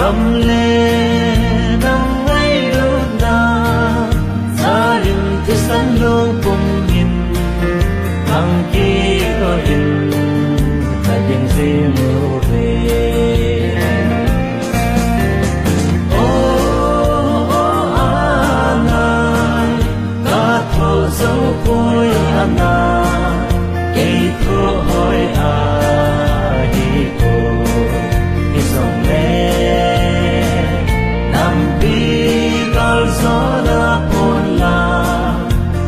tâm lê nắng ngay lúc nào gia đình thì sẵn luôn cùng nhìn thằng kia có hình tại những gì mưa về dấu vui ana cây thua hỏi hi cô hi dòng lệ nam bi gal gió đã buồn la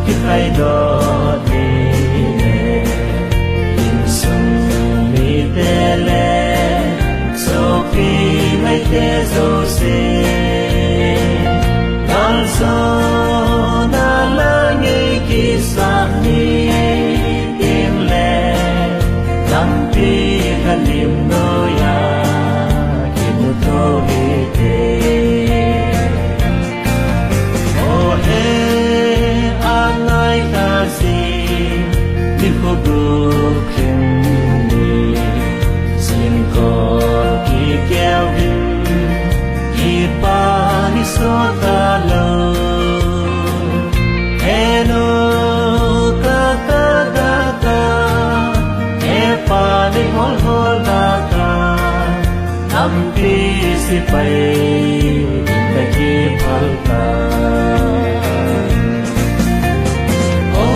khi phải đò đi in sông mi tê lệ so phi mai tê dấu xê gal gió sa ni tim le nam pi kalim no ya kimu to hite o he anai ta si ni ko bu khin ni sin ko ki keo hin ki pa ni so ta lo si pai ta ki phalta o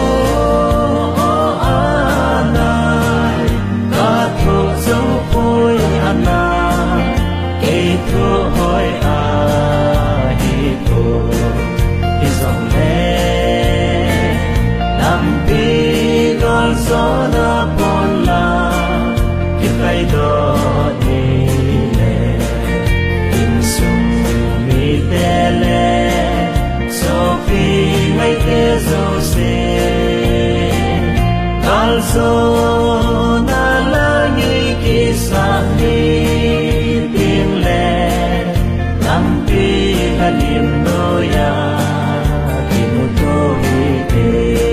anai ka tho dấu vui ana cây thu hỏi hi cô hi dòng lệ nam pi gal gió na bon la ki phải đó so na la ni ki sa ni tim le nam pi kalim no ya ki mu to hi te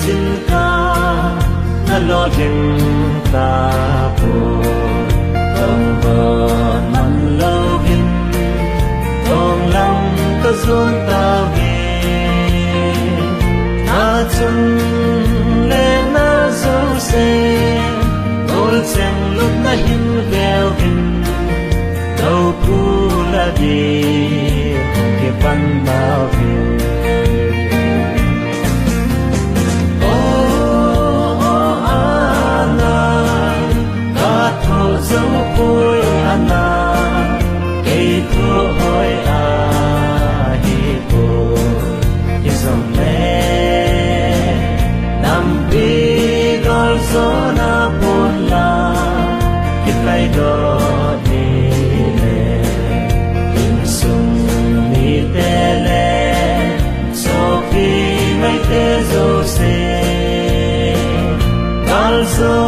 dinh ca na lo dinh ta po tâm bờ man lâu hin thong lăng ta zuan ta về ta chân lên na dấu xe ôi xem lúc na hin leo hin đâu cu la đi ke pan bao về dấu vui ana cây thua hỏi hi cô hi dòng lệ nam pi gal gió na buồn la khi phải đò đi lệ in sông mi tê lệ so phi mai tê dấu xê gal gió